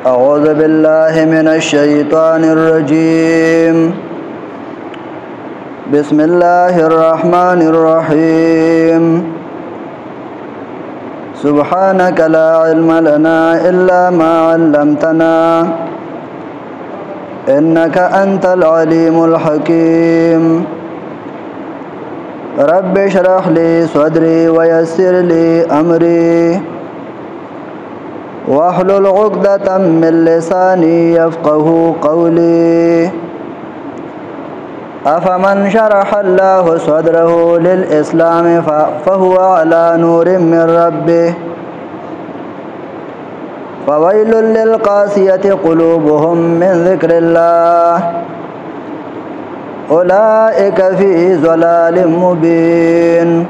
أعوذ بالله من الشيطان الرجيم بسم الله الرحمن الرحيم سبحانك لا علم لنا إلا ما علمتنا إنك أنت العليم الحكيم رب اشرح لي صدري ويسر لي أمري واحلل عقدة من لساني يفقه قولي أفمن شرح الله صدره للإسلام فهو على نور من ربه فويل للقاسية قلوبهم من ذكر الله أولئك في ضلال مبين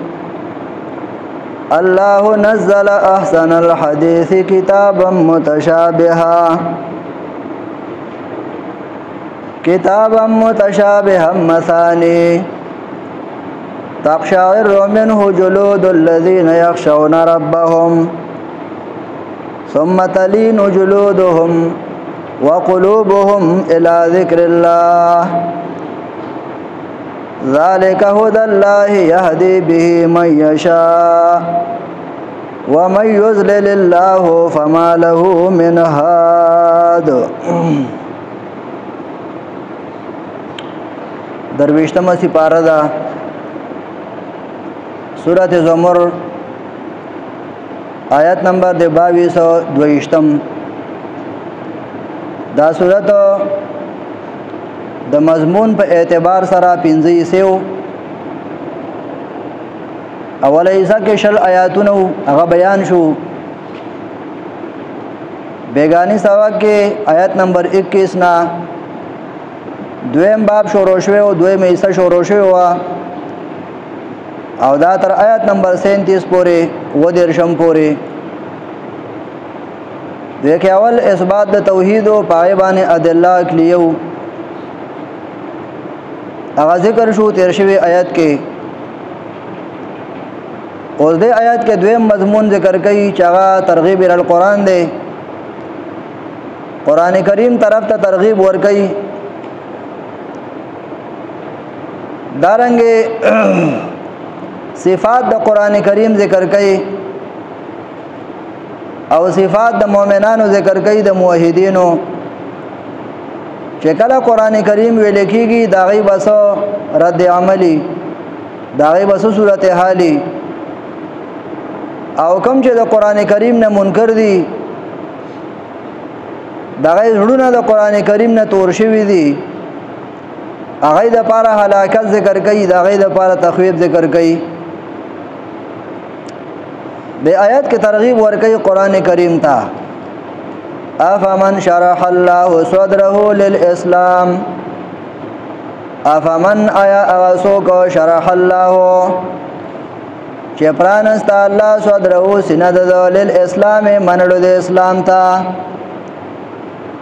الله نزل أحسن الحديث كتابا متشابها مثاني تقشعر منه جلود الذين يخشون ربهم ثم تلين جلودهم وقلوبهم إلى ذكر الله ذلك هدى الله يهدي به من يشاء ومن يضلل الله فما له من هاد. درویشتمه سپاره ده سورۃ زمر آیت نمبر 2222. دا سورۃ د مضمون په اعتبار سره 15 سیو اوله ایسا کې شل آیاتونه هغه بیان شو. بیگانی سبق کې آیت نمبر 21 نا دویم باب شروع شوی او دویم ایسا شروع شوی او دا تر آیت نمبر 37 پورې و درشم پورې دغه اول اثبات د توحید او پایبانه ادله کلیو هغه ذکر شو تیر شوی آیت کې. اوس دې آیت کې دویم مضمون ذکر کړي چې هغه ترغیب ال قرآن دی. قران کریم طرف ته ترغیب ور کوي. دارنګه صفات د قران کریم ذکر کړي او صفات د مؤمنانو ذکر کړي د موحدینو چې کله قران کریم ویل کېږي دا غي بس رد عملی دا غي بس صورت حالی او کوم چې د قران کریم نه منکر دي دا غي زړونه د قران کریم نه تور شوی دي هغه د پاره هلاکت ذکر کوي دا غي د پاره تخویب ذکر کوي. د آیات کې ترغیب ورکوي قران کریم ته. افمن شرح الله صدره للاسلام افمن آیا اوسوک شرح الله چې پرانست الله صدره سینه د للاسلام منلو د اسلام ته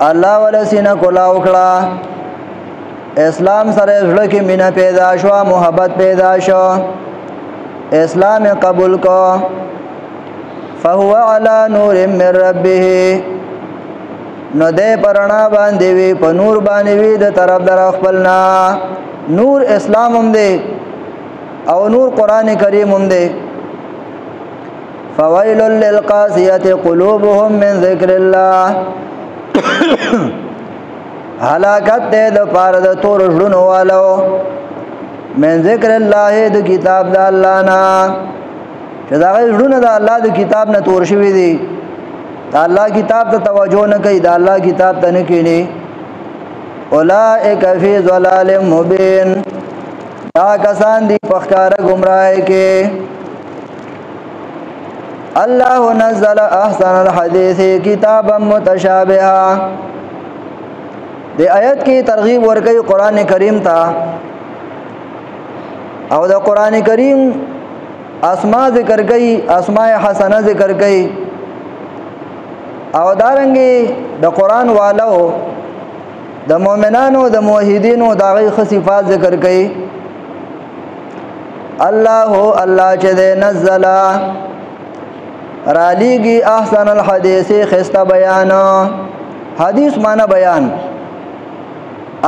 الله ول سینه کولا وکړه اسلام سره زړه کې مینا پیدا شو محبت پیدا شو اسلام قبول کو فهو على نور من ربه نو دې پرانا باندې وی په نور باندې وی د طرف در خپلنا نور اسلام هم دی او نور قران کریم هم دی. فويل للقاسيه قلوبهم من ذكر الله هلاکت دې د پاره د تور ژوندو والو من ذکر الله د کتاب د الله نه چې دا ژوند د الله د کتاب نه تور شوی دی. دا الله کتاب ته توجه نه کوي دا الله کتاب ته نه کینی. اولئک فی ضلال مبین دا کسان دی په ښکارا گمراهی کې. الله نزل احسن الحديث کتابا متشابها. د آیت کې ترغیب ورکوي قران کریم ته او د قران کریم اسماء ذکر کوي اسماء حسنه ذکر کوي او دارنګي د قران والو د مؤمنانو د موحدینو د غي صفات ذکر کوي. الله چې نزل رالیږي احسن الحديث خسته بیان حدیث معنی بیان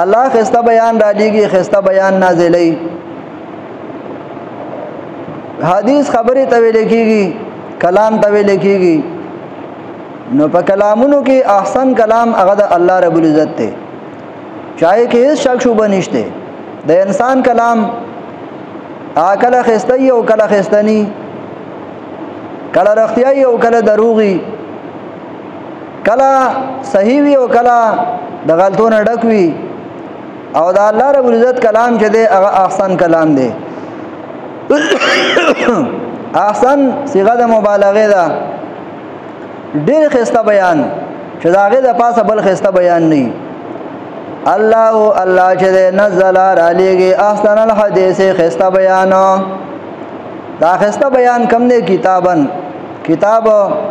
الله خسته بیان را لېږي خسته بیان نازلوي حدیث خبرې ته ویل کېږي کلام ته ویل کېږي نو په کلامونو کې احسن کلام هغه د الله رب العزت دی چاہے کې هیڅ شک شوبه نشته د انسان کلام کله خسته او کله خستنی کله رښتیايي او کله دروغي کله صحیح وي او کله د غلطونو ډک وي او د الله رب العزت کلام چې دی هغه احسن کلام دی احسن صيغه د مبالغه ده ډېر خسته بیان چې داغه د پاسه بل خسته بیان نه الله چې نزل علیه احسن الحدیث خسته بیان دا خسته بیان کم نه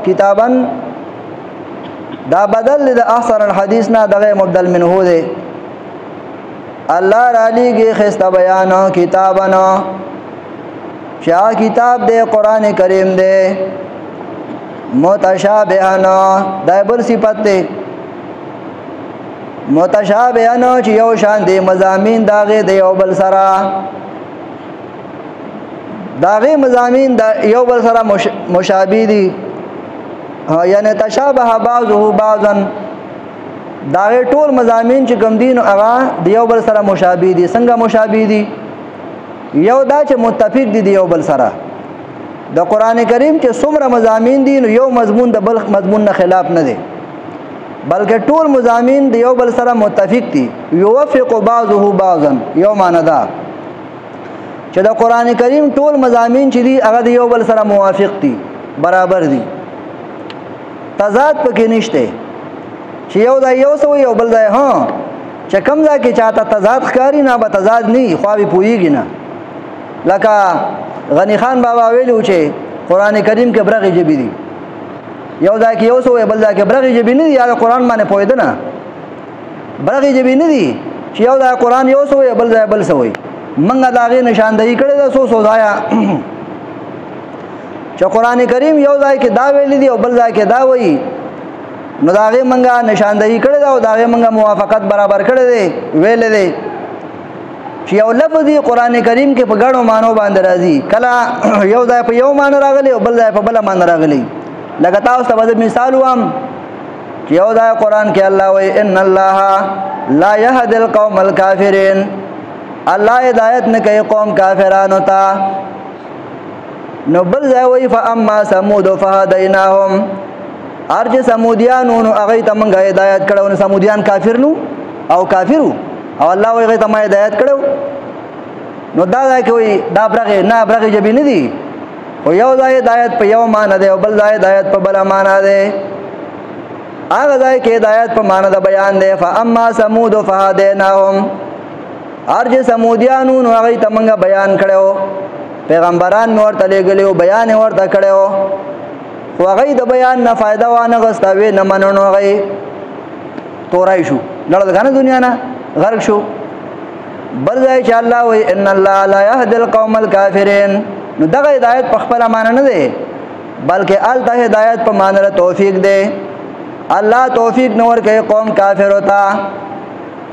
کتابن دا بدل د احسن الحدیث نه دغه مبدل منه دی الله علیه خسته بیان کتابن چا کتاب دے قرآن کریم دے متشابهن دایبر صفت دے متشابهن چې یو شان دي مضامین داغه د یو بل سره داغه مضامین د یو بل سره مشابه دي یعنی تشابه بعضه بعضا داغه ټول مضامین چې کوم دي نو هغه د یو بل سره مشابه دي څنګه مشابه دي یو دا چې متفق دي یو بل سره د قران کریم چې څومره مضامین دي نو یو مضمون د بل مضمون نه خلاف نه دي بلکې ټول مضامین د یو بل سره متفق دي یوفق بعضه بعضا یو معنی دا چې د قران کریم ټول مضامین چې دي هغه د یو بل سره موافق دي برابر دي تضاد پکې نشته چې یو دا یو سو یو بل دا ها چې کوم ځای کې چاته تضاد ښکاری نه به تضاد نه خو به پويږي نه لکه غنی خان بابا ویلو چې قران کریم کې برغه جبی دي یو ځای کې یو سو بل ځای کې برغه جبی نه دي یا قران باندې پوهید نه برغه جبی نه دي چې یو ځای قران یو سو بل ځای بل سوې منګه داغه نشاندهی کړي دا سو ځایا چې قران کریم یو ځای کې دا ویل دي او بل ځای کې دا وایي نو داغه منګه نشاندهی کړي دا او داغه منګه موافقت برابر کړي دي ویل دي چې یو لفظ دی قران کریم کې په غاړو مانو باندې راځي کله یو ځای په یو مان راغلی او بل ځای په بل مان راغلی لکه تاسو ته به مثال وام چې یو ځای قران کې الله وایي ان الله لا يهدي القوم الكافرين الله هدایت نه کوي قوم کافرانو ته نو بل ځای وایي فاما ثمود فهديناهم ارج سمودیانو نو هغه ته موږ هدایت کړو نو سمودیان کافر نو او کافرو او الله وی ته ما هدایت کړو نو دا کوي دا برغه نه برغه جبی نه دي او یو ځای هدایت په یو معنی ده او بل ځای هدایت په بل معنی ده هغه ځای کې هدایت په معنی ده بیان ده فاما ثمود فهديناهم ارج سمودیانو نو هغه ته موږ بیان کړو پیغمبران نور تلې غلو بیان ورته کړو خو هغه د بیان نه فائدہ وانه غستاوي نه منونو هغه تورای شو لړل غنه دنیا نه غرق شو بل ځای چې الله وی ان الله لا يهدي القوم الكافرين نو دغه هدایت په خپل معنی نه دی بلکې الته هدایت په معنی له توفیق دی الله توفیق نور کوي قوم کافر ہوتا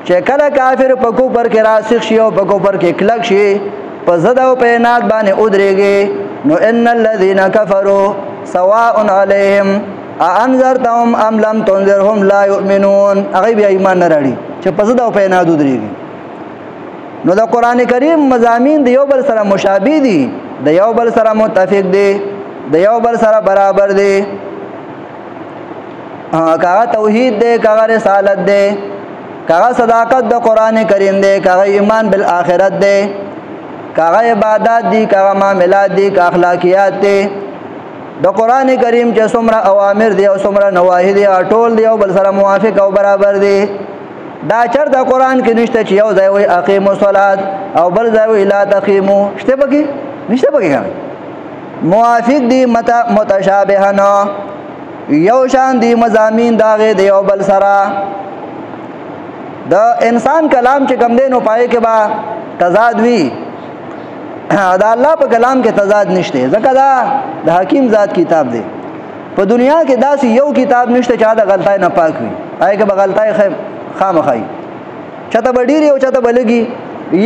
چې کله کافر په کوپر کې راسخ شي او په کوپر کې کلک شي په زده او په نات باندې ودرېږي نو ان الذين كفروا سواء عليهم انذرتهم ام لم تنذرهم لا يؤمنون هغه بیا ایمان نه راړي چې په زده او په نات ودرېږي نو د قران کریم مضامین د یو بل سره مشابه دي د یو بل سره متفق دي د یو بل سره برابر دي کاغه توحید دی کاغه رسالت دی کاغه صداقت د قران کریم دی کاغه ایمان بالآخرت دی کاغه عبادت دی کاغه معاملات دی کاغه اخلاقیات دی د قران کریم چې څومره اوامر دی او څومره نواهی دی ټول دی او بل سره موافق او برابر دی دا چر د قران کې نشته چې یو ځای وي اقیموا الصلاه او بل ځای وي لا تقیموا شته بګي نشته بګي موافق دی متشابهن یو شان دی مضامین داغه دی او بل سره د انسان کلام چې کم دی نو پای کې با تضاد وی دا الله په کلام کې تضاد نشته ځکه دا د حکیم ذات کتاب دی په دنیا کې داسې یو کتاب نشته چې دا غلطای نه پاک وي هغه به غلطای خامخای چاته بډيري او چاته بلګي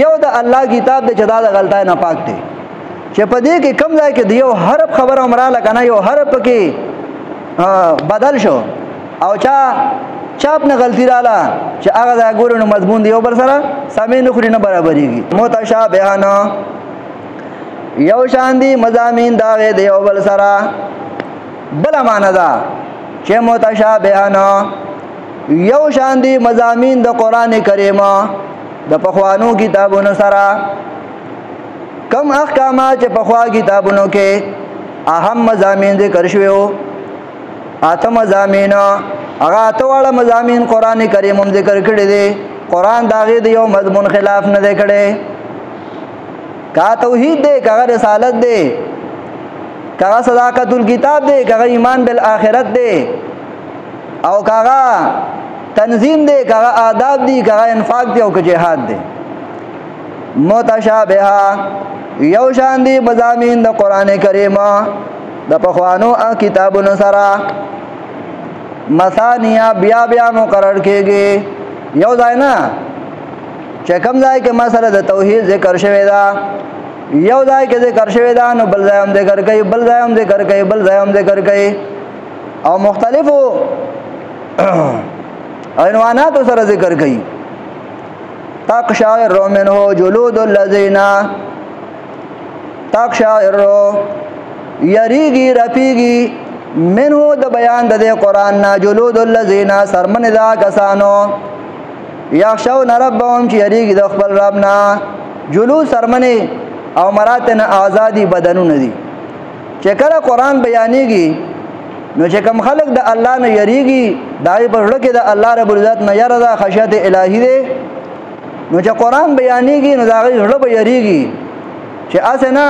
یو د الله کتاب د چدا د غلطای نه پاک دی چې په دې کې کم ځای کې دیو حرف خبره عمراله کنه یو حرف کې بدل شو او چاپ نه غلطی رااله چې هغه د ګورونو مضمون دی یو بل سره سمې نه خوري نه برابرېږي متشابهانه یو شان دي مضامین دا دی یو بل سره بل معنا دا چې متشابهانه یو شان دي مضامین د قران کریم د پخوانو کتابونو سره کم احکامات چې پخوا کتابونو کې اهم مضامین ذکر شویو اته مضامین هغه اته واړه مضامین قران کریم هم ذکر کړی دي قران داغه دی یو مضمون خلاف نه دی کړی کا توحید دی کا رسالت دی کا صداقت الکتاب دی کا ایمان بالآخرت دی او کا تنظیم دی کا آداب دی کا انفاق دی او کا جهاد دی متشابهه یو شان دی مضامین د قران کریم د پخوانو کتابونو سره مثانیه بیا مقرر کېږي یو ځای نه چې کوم ځای کې مسله د توحید ذکر شوی دا یو ځای کې ذکر شوی دا نو بل ځای هم ذکر کوي بل ځای هم ذکر کوي بل ځای هم ذکر کوي او مختلفو عنوانات سره ذکر کوي تقشعر منه جلود الذين تقشعر یریږي رپیږي منه د بیان د قرآن نا جلود الذين سرمن دا کسانو یخشون ربهم چې یریږي د خپل رب نا جلود سرمنه او مراتن آزادی بدنونه دي چې کله قرآن بیانېږي نو چې کوم خلق د الله نه یریږي دای په ورکه د الله رب العزت نه یره د خشیت الهی دی نو چې قرآن بیانېږي نو دا غي ورته یریږي چې اسنه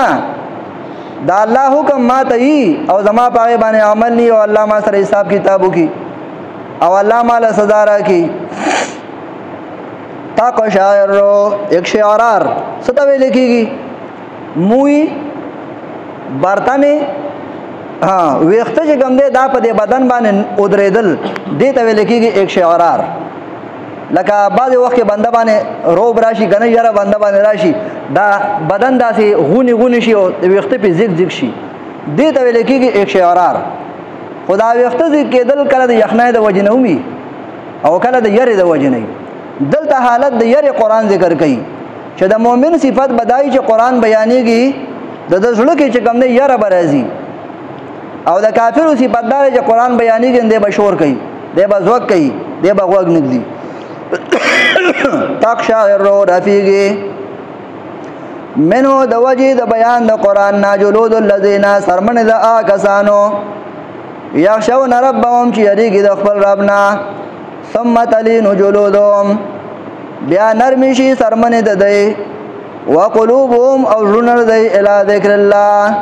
دا الله حکم ما ته او زما پاغه باندې عمل ني او الله ما سره حساب کتابو کی او الله مال سزا را کی تا شاعر ایک شعرار ستوي لیکيږي موي برتنه ویخته چې کوم دی دا په دې بدن باندې اودریدل دې ته لیکيږي ایک شعرار لکه بعض وخت بنده باندې روب راشي کنه یاره بنده باندې راشي دا بدن داسې غونی شي او ویخته په زیګ شي دې ته ویل کېږي ایک شعرار خدا ویخته زیګ کېدل کله د یخنای د وجنومي او کله د یری د وجنوي دلته حالت د یری قران ذکر کوي چې د مؤمن صفت بدای چې قران بیانېږي د زړه کې چې کوم نه یره برازي او د کافرو صفت دار چې قران بیانېږي د بشور کوي د بزوک کوي د بغوګ نګدي تقشعر رفیقی منو د وجه د بیان د قرآن نا جلود الذین سرمن د آکسانو یخشون ربهم چې یریږي د خپل ربنا ثم تلین جلودهم بیا نرمی شي سرمن د دی وقلوبهم او زړونه دی الی ذکر الله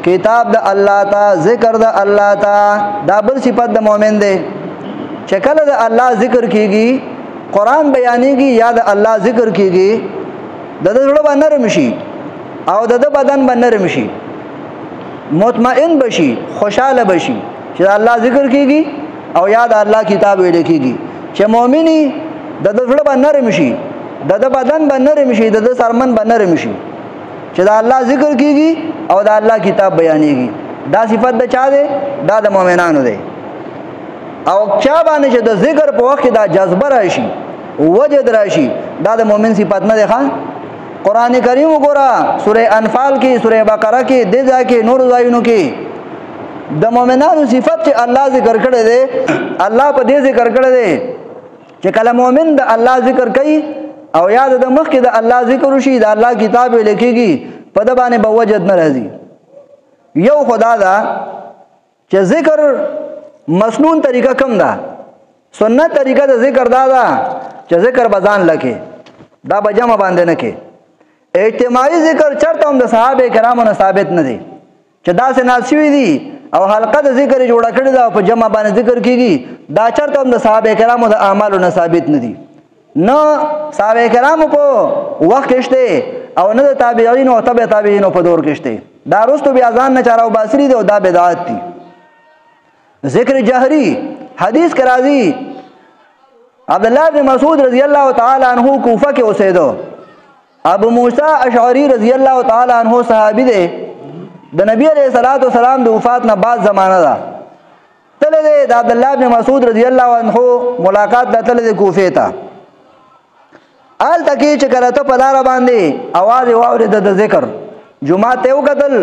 کتاب د الله تا ذکر د الله تا دا بل صفت د مؤمن دی چې کله د الله ذکر کیږي قرآن بیانېږي یا د الله ذکر کیږي د زړه باندې نرم شي او د بدن باندې نرم شي مطمئن بشي خوشاله بشي چې الله ذکر کیږي او یا د الله کتاب ویل کیږي چې مؤمني د زړه باندې نرم شي د بدن باندې نرم شي د سرمن باندې نرم شي چې د الله ذکر کیږي او د الله کتاب بیانېږي دا صفت د چا ده دا د مؤمنانو ده او چا باندې چې د ذکر په وخت دا جذبه راشي وجد راشي دا د مؤمن صفت نه ده قران کریم وګوره سوره انفال کې سوره بقره کې د ځکه نور ځایونو کې د مؤمنانو صفت چې الله ذکر کړی دی الله په دې ذکر کړی دی چې کله مؤمن د الله ذکر کوي او یاد د مخ کې د الله ذکر وشي د الله کتاب لیکيږي په د باندې به وجد نه راځي یو خدا دا چې ذکر مسنون طریقه کم ده سنت طریقه د ذکر دا ده چې ذکر بزان لکه دا بجمع باندې نه کې اجتماعي ذکر چرته هم د صحابه کرامو نه ثابت نه دي چې دا سه ناسوي دي او حلقه د ذکر جوړه کړی دا په جمع باندې ذکر کیږي دا چرته هم د صحابه کرامو د اعمالو نه ثابت نه دي نه صحابه کرامو په وخت کې او نه د تابعین او تبع تابعین په دور کې دا رستو بیا ځان نه چارو باسری دي او دا بدعت دي ذکر جهری حدیث کې راځي عبد الله بن مسعود رضی الله تعالی عنہ کوفه کې اوسېدو. ابو موسی اشعری رضی الله تعالی عنہ صحابي دی. د نبی علیہ الصلوۃ والسلام د وفات نه بعد زمانہ ده. تله دی د عبد الله بن مسعود رضی الله عنہ ملاقات د تله دی کوفه ته. آل تکي چې کله ته په لار باندې आवाज واورید د ذکر جمعه ته وکتل.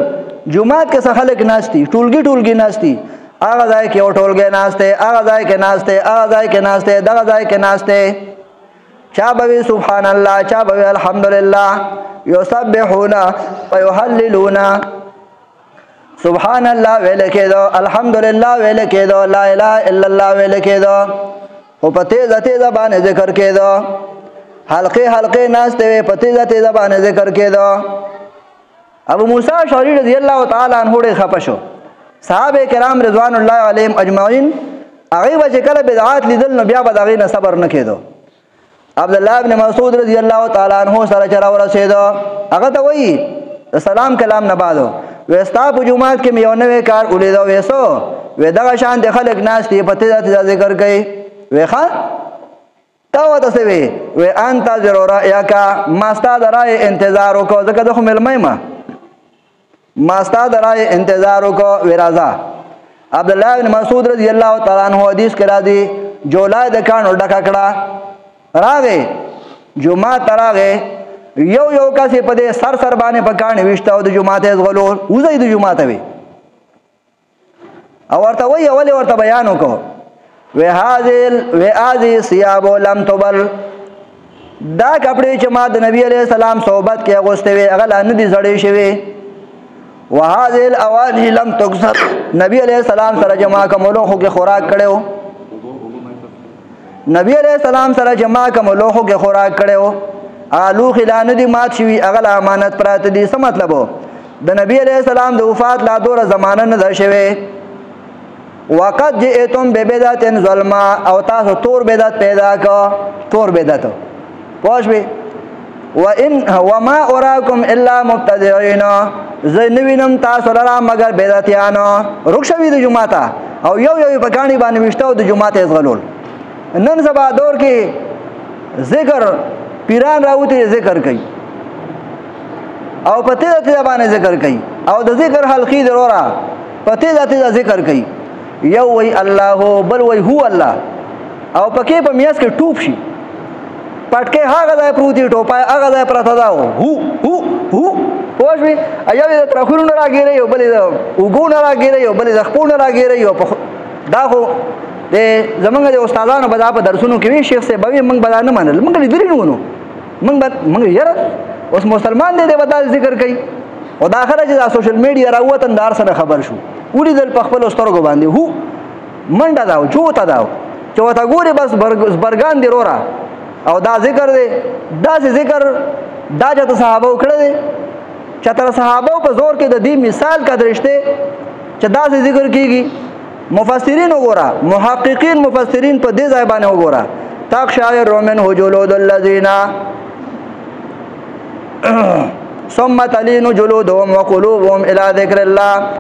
جمعه کې څه خلک ناشتي ټولګي ناشتي. هغه ځای کې ټولګي ناشته، هغه ځای کې ناشته، هغه ځای کې ناشته، دغه ځای کې ناشته. چا به سبحان الله، چا به الحمدلله، یسبحون ويهللون. سبحان الله ویل کېدو، الحمدلله ویل کېدو، لا اله الا الله ویل کېدو. او په تیزه باندې ذکر کېدو. حلقه ناشته په تیزه باندې ذکر کېدو. ابو موسی اشعری رضی الله تعالی عنہ ډېر خپه شو. صحابه کرام رضوان الله علیهم اجمعین هغه به کله بدعات لیدل نو بیا به دغه نه صبر نه کېدو. عبد الله ابن مسعود رضی الله تعالی عنہ سره چر ورسېدو. هغه ته وایي سلام کلام نه بعدو وستا په جمعات کې یو نوې کار ولیدو. وېسو وې دغه شان د خلک ناس دی پته ذات ذکر کوي. وېخه تا وته سوي وې انت ضرورا یا کا ماستا درای انتظار وکړه ځکه خو ملمای ما ستا درای انتظار وکړه. ورازا عبد الله بن مسعود رضی الله تعالی عنہ حدیث کرا دی جولای د کانو ډکا کړه. راغې جمعه تراغې یو کاسې په دې سر باندې په کانې وشته او د جمعه ته غلو وزې د جمعه ته وي او ورته وی اول ورته بیان وکړو. وهذه ثياب لم تبل. دا کپڑے چې ما د نبی علیہ السلام صحبت کې اغوستې وي هغه لا نه دي زړې شوي. وهذه الاواني لم تكسر. نبی علیہ السلام سره جما کوملو خو کې خوراک کړو. نبی علیہ السلام سره جما کوملو خو کې خوراک کړو. آلو خلانه دي مات شوي هغه امانت پراته دي. څه مطلب د نبی علیہ السلام د وفات لا دوره زمانه نه ده شوی. وقد جئتم ببدعت ظلما او تاسو تور بدعت پیدا کو. تور بدعت پوښوي. وما اراكم الا مبتدعين. زنوینم تاسو لرا مگر بدعتیانو. رخصوي د جمعه ته او یو په کانی باندې وشتو د جمعه ته غلول. نن سبا دور کې ذکر پیران راوته ذکر کوي او پته ته باندې ذکر کوي او د ذکر حلقې ضرورا پته ته ذکر کوي. یو وی الله بل وی هو الله او پکې په میاس کې ټوپ شي پټکه هغه ځای پروتي ټوپای هغه ځای پراته دا هو پوښوي ایو د ترخورونه راګیره یو بل د وګونه راګیره یو بل د خپونه راګیره یو دا خو د زمونږ د استادانو په دغه درسونو کې وی شیخ صاحب به موږ به نه منل موږ لیدلی نو موږ یاره اوس مسلمان دی ودا ذکر کوي او دا خره چې د سوشل میډیا راوتن دار سره خبر شو ولیدل په خپل سترګو باندې هو منډه دا چوتا دا چوتا ګوري بس برګان دی رورا او دا ذکر دی دا ذکر دا چې صحابه وکړه دي چې تر صحابه په زور کې د دې مثال کا درشته چې دا ذکر کیږي. مفسرین وګوره محققین مفسرین په دې ځای باندې وګوره تقشعر منه جلود الذين ثم تلين جلودهم وقلوبهم الى ذكر الله.